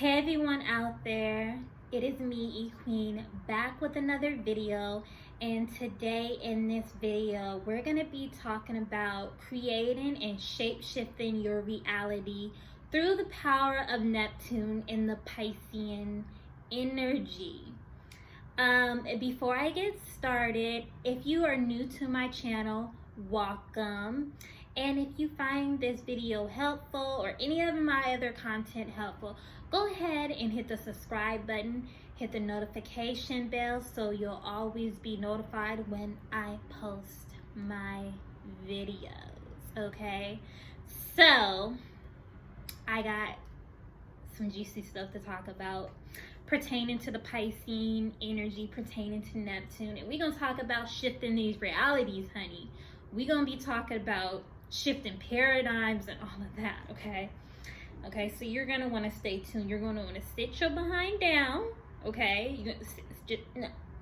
Hey everyone out there, it is me, E-Queen, back with another video. And today in this video, we're going to be talking about creating and shape-shifting your reality through the power of Neptune in the Piscean energy. Before I get started, if you are new to my channel, welcome. And if you find this video helpful or any of my other content helpful, go ahead and hit the subscribe button, hit the notification bell so you'll always be notified when I post my videos, okay? So, I got some juicy stuff to talk about pertaining to the Piscean energy, pertaining to Neptune. And we're going to talk about shifting these realities, honey. We're going to be talking about shifting paradigms and all of that, okay? Okay, so you're going to want to stay tuned. You're going to want to sit your behind down, okay? You're gonna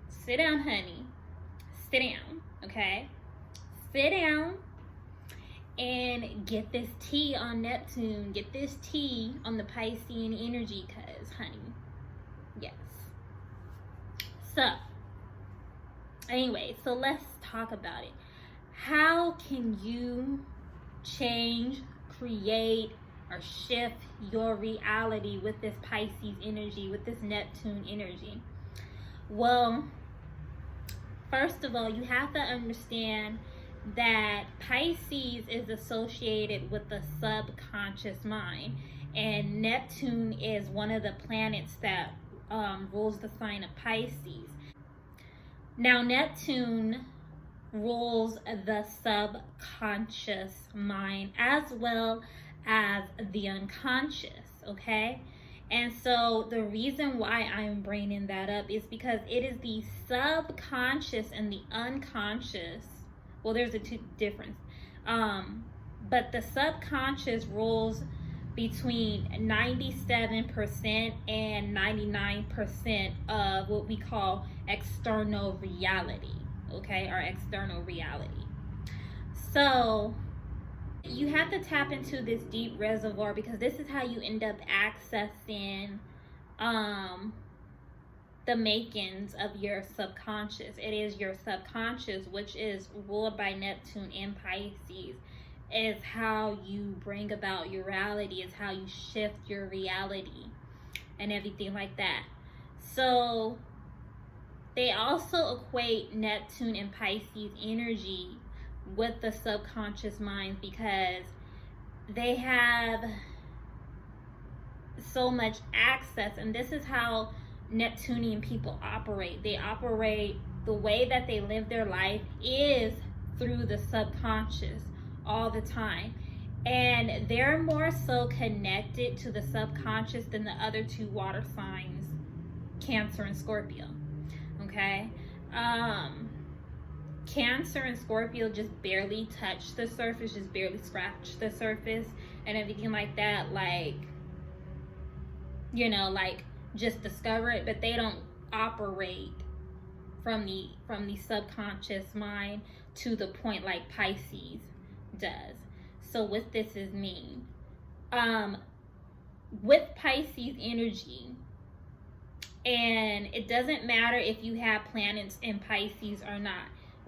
sit down, honey. Sit down, okay? Sit down and get this tea on Neptune. Get this tea on the Piscean energy, because, honey, yes. So, anyway, so let's talk about it. How can you change, create, or shift your reality with this Pisces energy, with this Neptune energy? Well, first of all, you have to understand that Pisces is associated with the subconscious mind, and Neptune is one of the planets that rules the sign of Pisces. Now, Neptune rules the subconscious mind as well as the unconscious, okay? And so the reason why I'm bringing that up is because it is the subconscious and the unconscious. Well, there's a difference. But the subconscious rules between 97% and 99% of what we call external reality, okay, or external reality. So you have to tap into this deep reservoir, because this is how you end up accessing the makings of your subconscious. It is your subconscious, which is ruled by Neptune and Pisces, is how you bring about your reality, is how you shift your reality and everything like that. So they also equate Neptune and Pisces energy with the subconscious mind, because they have so much access. And this is how Neptunian people operate. They operate, the way that they live their life is through the subconscious all the time. And they're more so connected to the subconscious than the other two water signs, Cancer and Scorpio, okay? Cancer and Scorpio just barely touch the surface, just barely scratch the surface and everything like that, like, you know, like just discover it, but they don't operate from the subconscious mind to the point like Pisces does. So what this is mean, with Pisces energy, and it doesn't matter if you have planets in Pisces or not,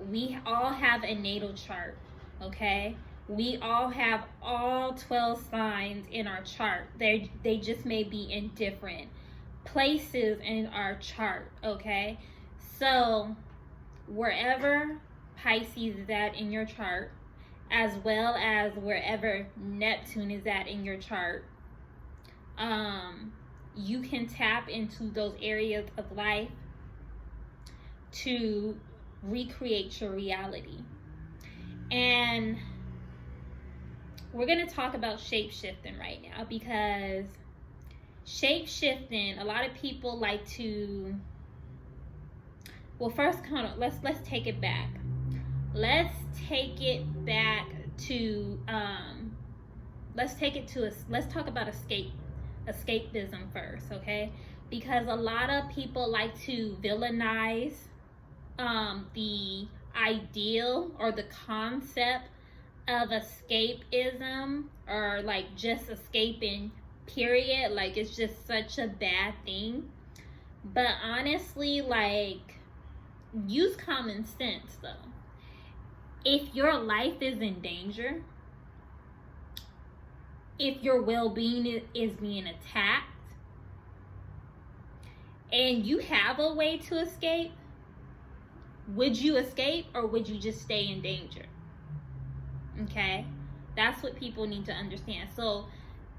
we all have a natal chart, okay? We all have all 12 signs in our chart. They just may be in different places in our chart, okay? So wherever Pisces is at in your chart, as well as wherever Neptune is at in your chart, you can tap into those areas of life to recreate your reality. And we're going to talk about shape-shifting right now, because shape-shifting, a lot of people like to, well, first, kind of, let's take it back. Let's take it back to let's talk about escapism first, okay? Because a lot of people like to villainize the ideal or the concept of escapism, or like just escaping period. Like, it's just such a bad thing. But honestly, like, use common sense though. If your life is in danger, if your well-being is being attacked, and you have a way to escape, would you escape or would you just stay in danger? Okay, that's what people need to understand. So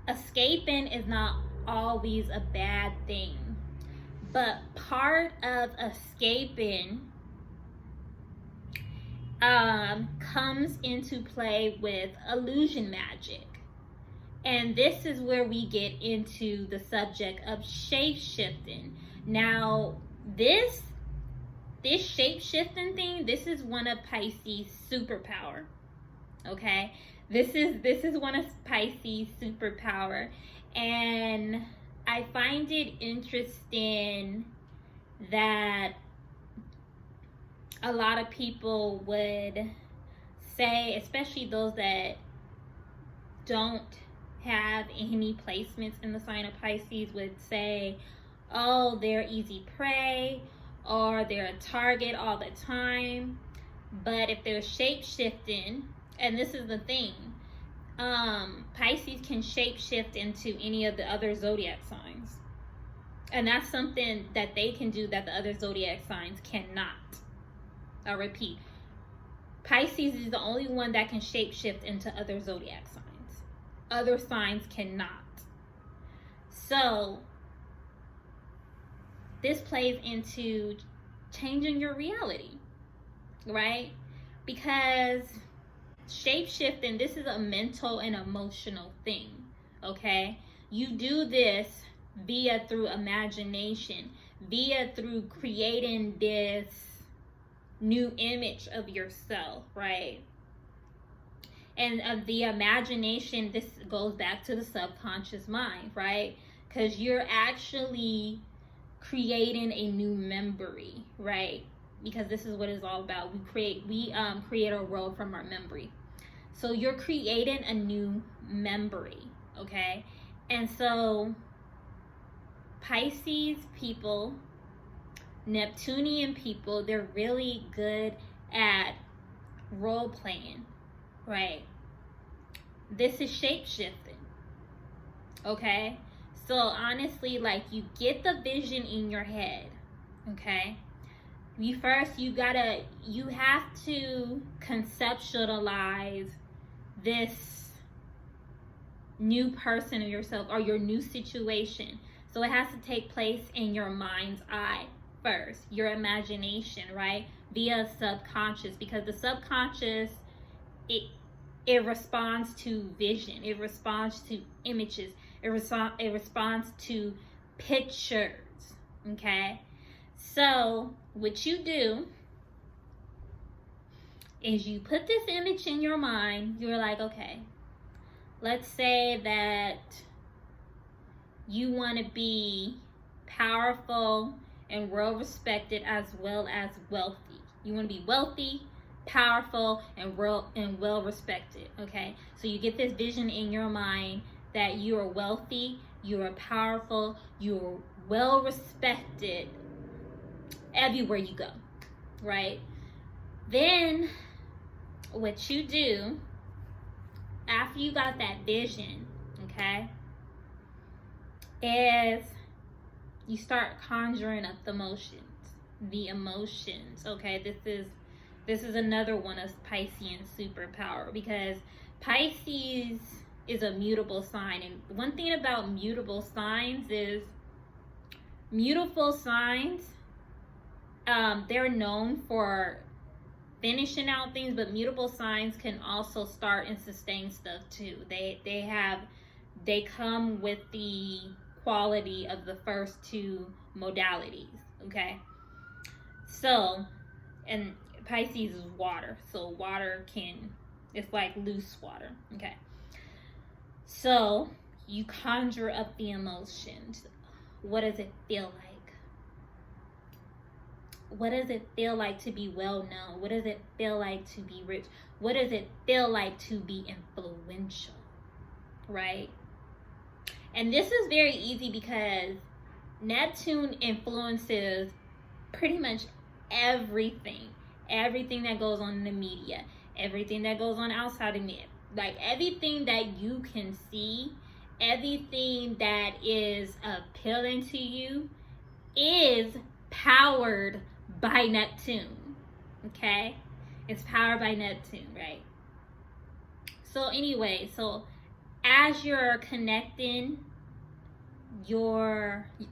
escaping is not always a bad thing, but part of escaping comes into play with illusion magic. And this is where we get into the subject of shape-shifting. Now, this shape-shifting thing, this is one of Pisces' superpower. Okay? This is one of Pisces' superpower. And I find it interesting that a lot of people would say, especially those that don't have any placements in the sign of Pisces, would say, oh, they're easy prey, or they're a target all the time. But if they're shape-shifting, and this is the thing, Pisces can shape-shift into any of the other zodiac signs. And that's something that they can do that the other zodiac signs cannot. I'll repeat. Pisces is the only one that can shape-shift into other zodiac signs. Other signs cannot. So this plays into changing your reality, right? Because shape-shifting, this is a mental and emotional thing, okay? You do this through imagination, through creating this new image of yourself, right? And the imagination, this goes back to the subconscious mind, right? Because you're actually creating a new memory, right? Because this is what it's all about. We create our world from our memory. So you're creating a new memory, okay? And so Pisces people, Neptunian people, they're really good at role playing, right? This is shape-shifting, okay? So honestly, like, you get the vision in your head, okay? You have to conceptualize this new person of yourself or your new situation. So it has to take place in your mind's eye first, your imagination, right? Via subconscious, because the subconscious, it responds to vision, it responds to images, it responds to pictures, okay? So what you do is you put this image in your mind. You're like, okay, let's say that you want to be powerful and well respected as well as wealthy. You want to be wealthy, powerful, and well respected, okay? So you get this vision in your mind that you are wealthy, you are powerful, you are well respected everywhere you go, right? Then what you do after you got that vision, okay, is you start conjuring up the emotions, okay? This is another one of Piscean superpower, because Pisces is a mutable sign. And one thing about mutable signs is they're known for finishing out things, but mutable signs can also start and sustain stuff too. They come with the quality of the first two modalities, okay? So, and Pisces is water, so water it's like loose water, okay? So you conjure up the emotions. What does it feel like? What does it feel like to be well known? What does it feel like to be rich? What does it feel like to be influential, right? And this is very easy because Neptune influences pretty much everything. Everything that goes on in the media, everything that goes on outside of media, like everything that you can see, everything that is appealing to you is powered by Neptune. Okay? It's powered by Neptune, right? So anyway, so as you're connecting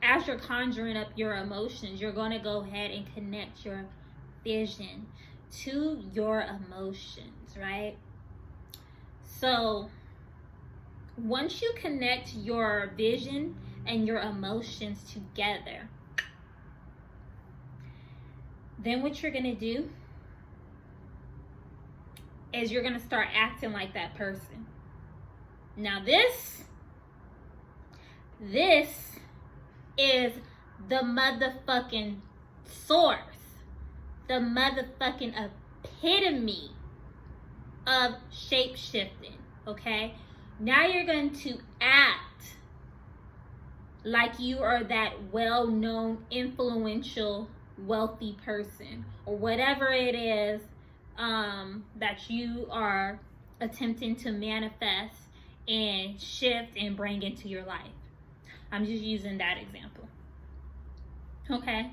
as you're conjuring up your emotions, you're going to go ahead and connect your vision to your emotions, right? So once you connect your vision and your emotions together, then what you're going to do is you're going to start acting like that person. Now this is the motherfucking source, the motherfucking epitome of shape-shifting, okay? Now you're going to act like you are that well-known, influential, wealthy person, or whatever it is that you are attempting to manifest and shift and bring into your life. I'm just using that example. Okay?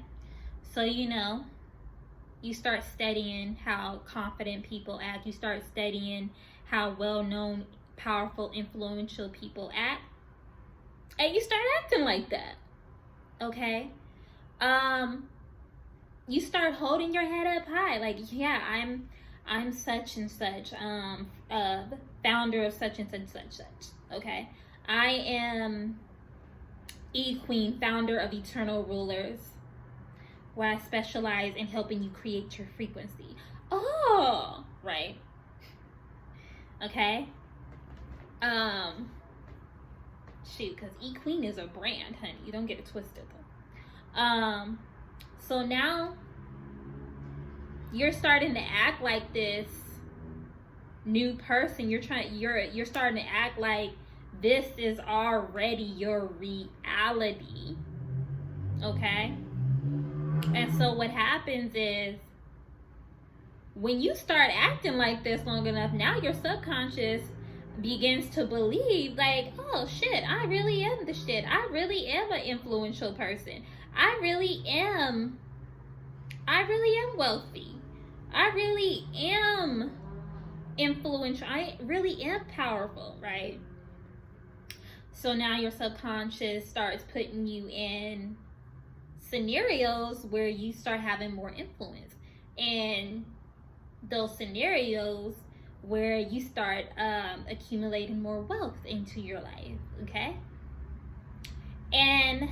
So, you start studying how confident people act. You start studying how well-known, powerful, influential people act. And you start acting like that. Okay? You start holding your head up high. Like, yeah, I'm such and such, founder of such and such. Okay? I am E-Queen, founder of Eternal Rulers, where I specialize in helping you create your frequency. Oh, right. Okay. Shoot, because E-Queen is a brand, honey. You don't get it twisted though. So now you're starting to act like this new person. You're starting to act like this is already your reality. Okay? And so what happens is when you start acting like this long enough, now your subconscious begins to believe like, oh shit, I really am the shit. I really am an influential person. I really am wealthy. I really am influential. I really am powerful, right? So now your subconscious starts putting you in scenarios where you start having more influence, and those scenarios where you start accumulating more wealth into your life. Okay? And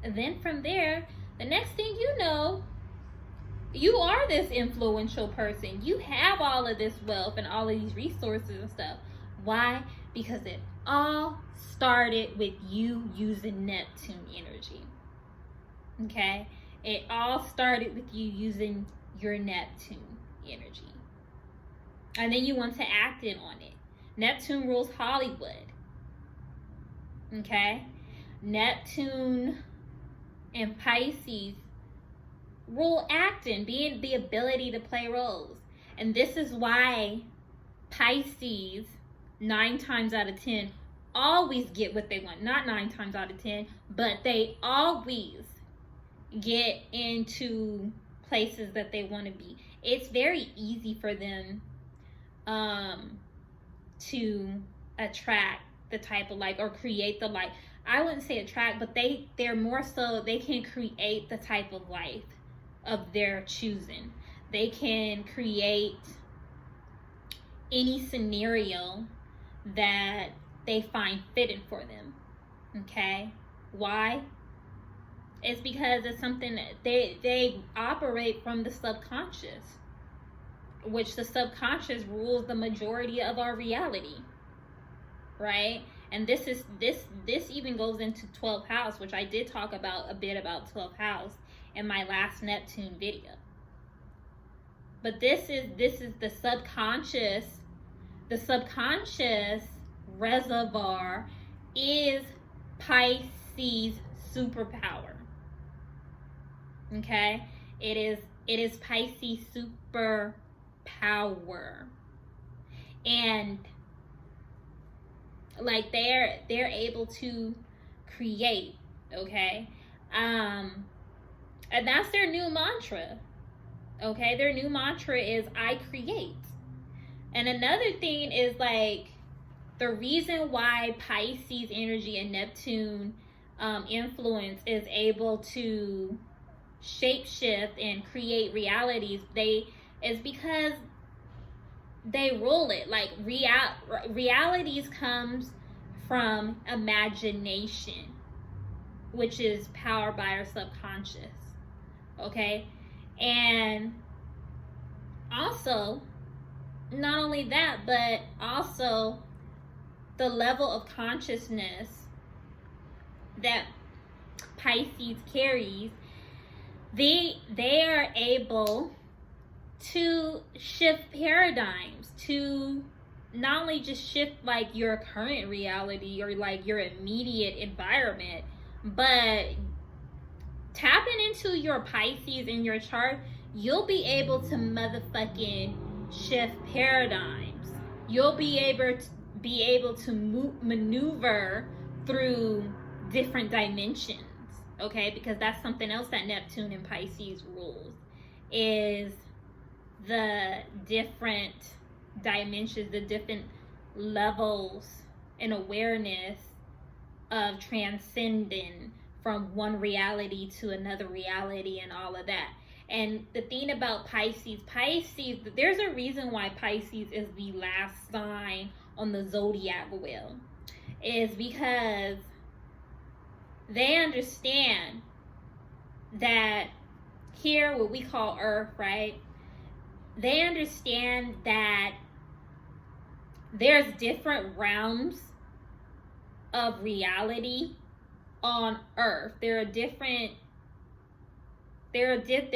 then from there, the next thing you know, you are this influential person. You have all of this wealth and all of these resources and stuff. Why? Because it all started with you using Neptune energy. Okay? It all started with you using your Neptune energy. And then you want to act in on it. Neptune rules Hollywood. Okay? Neptune and Pisces rule acting, being the ability to play roles. And this is why Pisces, 9 times out of 10, always get what they want. Not 9 times out of 10, but they always get into places that they want to be. It's very easy for them to attract the type of life, or create the life. I wouldn't say attract, but they're more so, they can create the type of life of their choosing. They can create any scenario that they find fitting for them. Okay? Why? It's because it's something that they operate from the subconscious, which the subconscious rules the majority of our reality, right? And this even goes into 12th house, which I did talk about a bit about 12th house in my last Neptune video. But this is the subconscious. The subconscious reservoir is Pisces superpower. Okay? It is Pisces superpower. And like they're able to create, okay? And that's their new mantra. Okay? Their new mantra is I create. And another thing is like the reason why Pisces energy and Neptune influence is able to shapeshift and create realities, is because they rule it. Like realities comes from imagination, which is powered by our subconscious. Okay? And also, not only that, but also the level of consciousness that Pisces carries, they are able to shift paradigms, to not only just shift like your current reality or like your immediate environment, but tapping into your Pisces in your chart, you'll be able to motherfucking shift paradigms. You'll be able to maneuver through different dimensions, okay? Because that's something else that Neptune and Pisces rules, is the different dimensions, the different levels and awareness of transcending from one reality to another reality and all of that. And the thing about Pisces, there's a reason why Pisces is the last sign on the zodiac wheel, is because they understand that here, what we call Earth, right? They understand that there's different realms of reality on Earth. There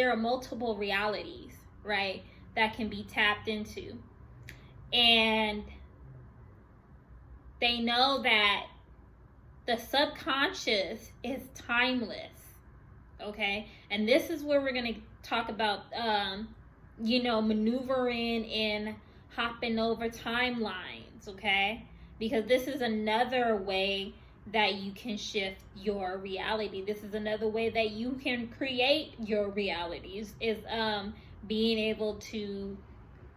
are multiple realities, right, that can be tapped into. And they know that the subconscious is timeless, okay? And this is where we're going to talk about, maneuvering and hopping over timelines, okay? Because this is another way that you can shift your reality. This is another way that you can create your realities, is being able to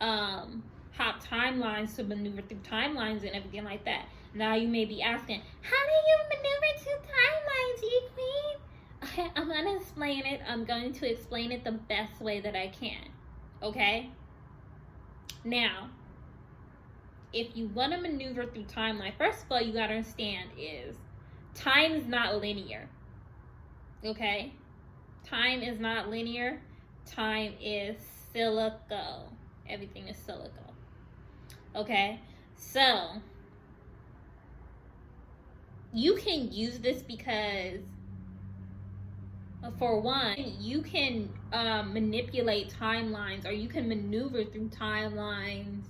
hop timelines, to maneuver through timelines and everything like that. Now you may be asking, how do you maneuver through timelines, E-Queen? Okay, I'm going to explain it. I'm going to explain it the best way that I can, okay? Now, if you want to maneuver through timeline, first of all, you got to understand is time is not linear, okay? Time is not linear. Time is silico. Everything is silico, okay? So you can use this because, for one, you can manipulate timelines, or you can maneuver through timelines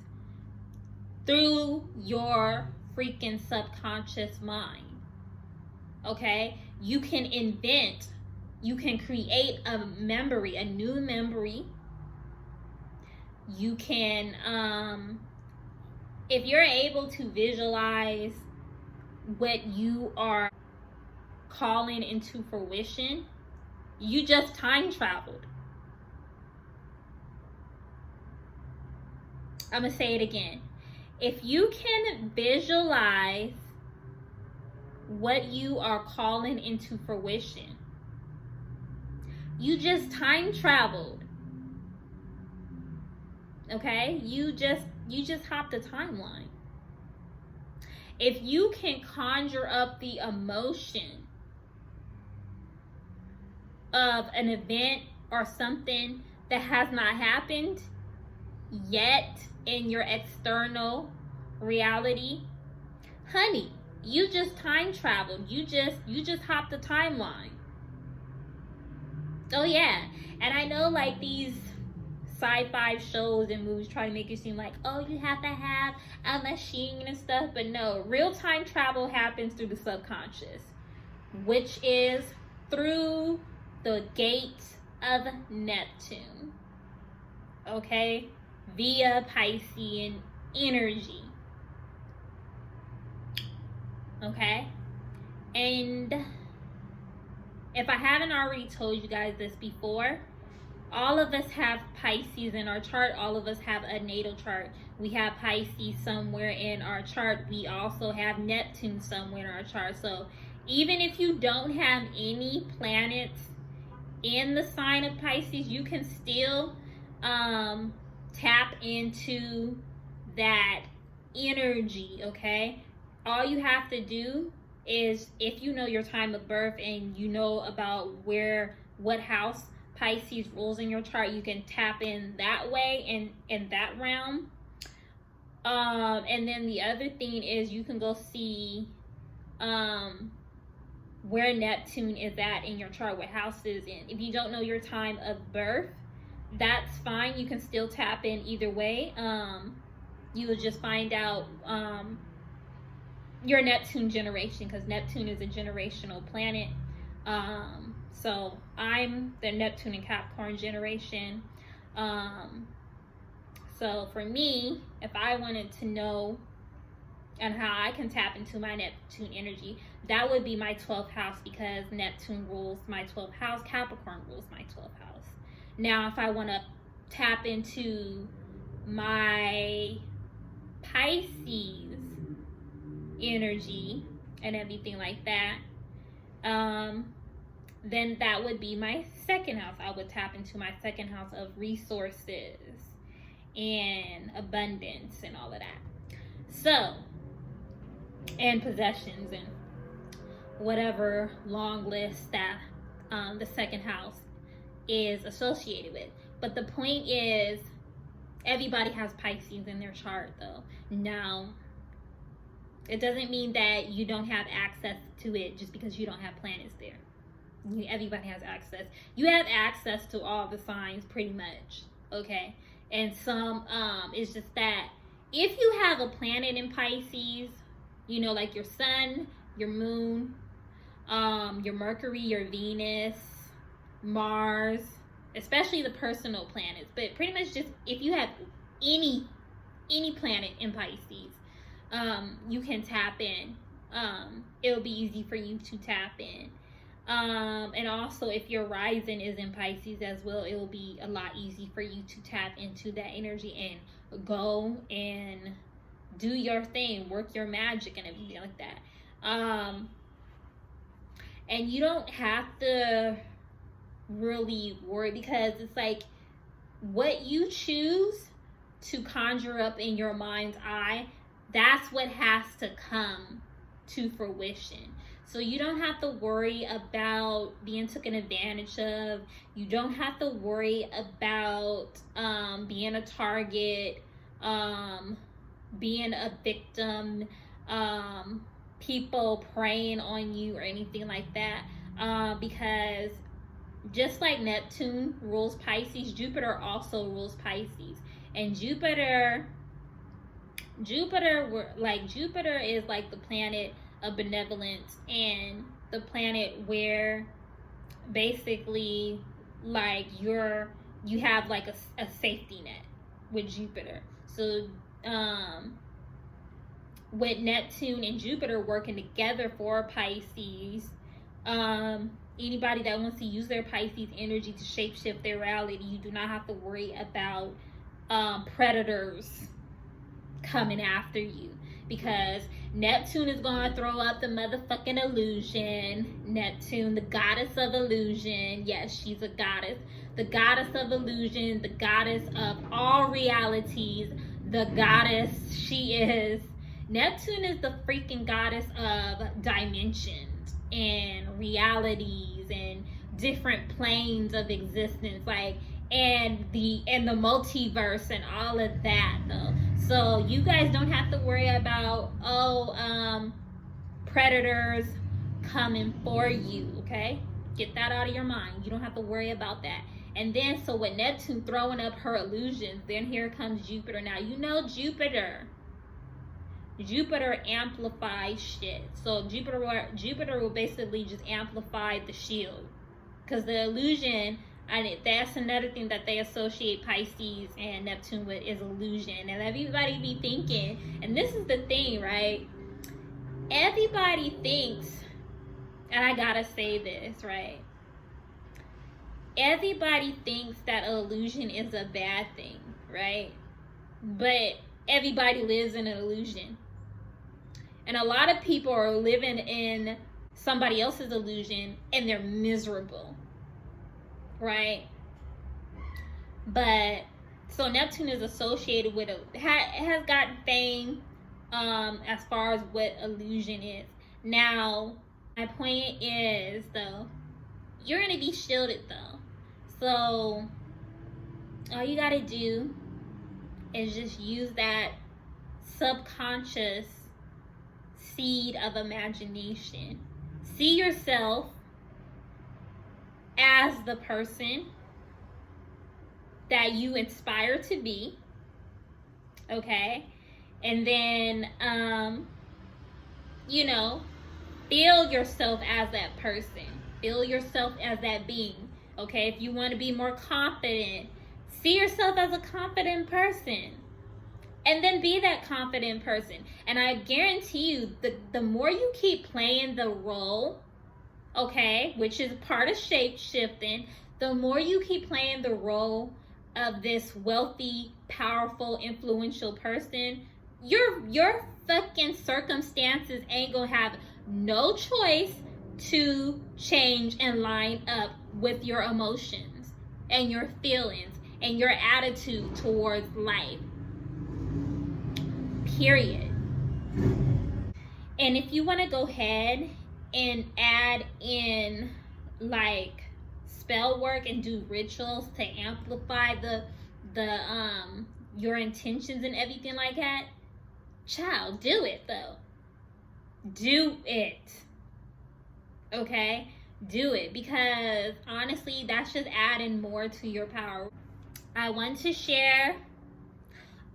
through your freaking subconscious mind, okay? You can invent, you can create a memory, a new memory. You can, if you're able to visualize what you are calling into fruition, you just time traveled. I'm gonna say it again. If you can visualize what you are calling into fruition, you just time traveled. Okay? You just hopped a timeline. If you can conjure up the emotion of an event or something that has not happened yet in your external reality, honey, you just time traveled. You just hopped the timeline. Oh yeah. And I know like these sci-fi shows and movies try to make it seem like, oh, you have to have a machine and stuff, but no, real time travel happens through the subconscious. which is through the gate of Neptune, okay, via Piscean energy, okay? And if I haven't already told you guys this before, all of us have Pisces in our chart. All of us have a natal chart. We have Pisces somewhere in our chart. We also have Neptune somewhere in our chart. So even if you don't have any planets in the sign of Pisces, you can still tap into that energy, okay? All you have to do is, if you know your time of birth and you know about what house Pisces rules in your chart, you can tap in that way, in that realm. And then the other thing is, you can go see where Neptune is at in your chart, what house it is in. If you don't know your time of birth, that's fine. You can still tap in either way. You will just find out your Neptune generation, because Neptune is a generational planet. So I'm the Neptune and Capricorn generation. So for me, if I wanted to know and how I can tap into my Neptune energy, that would be my 12th house, because Neptune rules my 12th house, Capricorn rules my 12th house. Now, if I want to tap into my Pisces energy and everything like that, then that would be my second house. I would tap into my second house of resources and abundance and all of that. So, and possessions and whatever long list that the second house is associated with. But the point is, everybody has Pisces in their chart though. Now, it doesn't mean that you don't have access to it just because you don't have planets there. Everybody has access. You have access to all the signs pretty much, okay? And some, it's just that if you have a planet in Pisces, you know, like your sun, your moon, your Mercury, your Venus, Mars, especially the personal planets, but pretty much just if you have any planet in Pisces, you can tap in. It'll be easy for you to tap in. And also, if your rising is in Pisces as well, it will be a lot easier for you to tap into that energy and go and do your thing, work your magic and everything like that. And you don't have to really worry, because it's like what you choose to conjure up in your mind's eye, that's what has to come to fruition. So you don't have to worry about being taken advantage of. You don't have to worry about being a target, being a victim, people preying on you or anything like that. Because just like Neptune rules Pisces, Jupiter also rules Pisces. And Jupiter is like the planet of benevolence, and the planet where basically like you have like a safety net with Jupiter. So with Neptune and Jupiter working together for Pisces, anybody that wants to use their Pisces energy to shapeshift their reality, you do not have to worry about predators coming after you, because Neptune is going to throw up the motherfucking illusion. Neptune, the goddess of illusion. Yes, she's a goddess. The goddess of illusion, the goddess of all realities, the goddess she is. Neptune is the freaking goddess of dimensions and realities and different planes of existence, like, and the multiverse and all of that though. So you guys don't have to worry about predators coming for you, okay? Get that out of your mind. You don't have to worry about that. And then, so with Neptune throwing up her illusions, then here comes Jupiter. Now, you know Jupiter Jupiter amplifies shit. So Jupiter will basically just amplify the shield, because the illusion, and that's another thing that they associate Pisces and Neptune with, is illusion. And everybody be thinking, and this is the thing, right? Everybody thinks, and I gotta say this, right? Everybody thinks that illusion is a bad thing, right? But everybody lives in an illusion. And a lot of people are living in somebody else's illusion and they're miserable, right? But so Neptune is associated with has gotten fame as far as what illusion is. Now, my point is, though, you're gonna be shielded though. So all you gotta do is just use that subconscious seed of imagination. See yourself as the person that you inspire to be, okay? And then, feel yourself as that person. Feel yourself as that being, okay? If you want to be more confident, see yourself as a confident person. And then be that confident person. And I guarantee you, the more you keep playing the role, okay, which is part of shape shifting, the more you keep playing the role of this wealthy, powerful, influential person, your fucking circumstances ain't gonna have no choice to change and line up with your emotions and your feelings and your attitude towards life. Period. And if you want to go ahead and add in like spell work and do rituals to amplify the your intentions and everything like that, child, do it though. Do it. Okay? Do it, because honestly, that's just adding more to your power. I want to share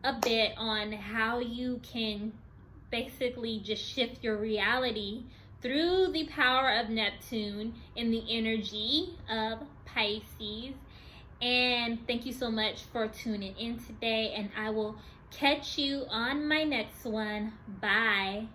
a bit on how you can basically just shift your reality through the power of Neptune in the energy of Pisces. And thank you so much for tuning in today, and I will catch you on my next one. Bye.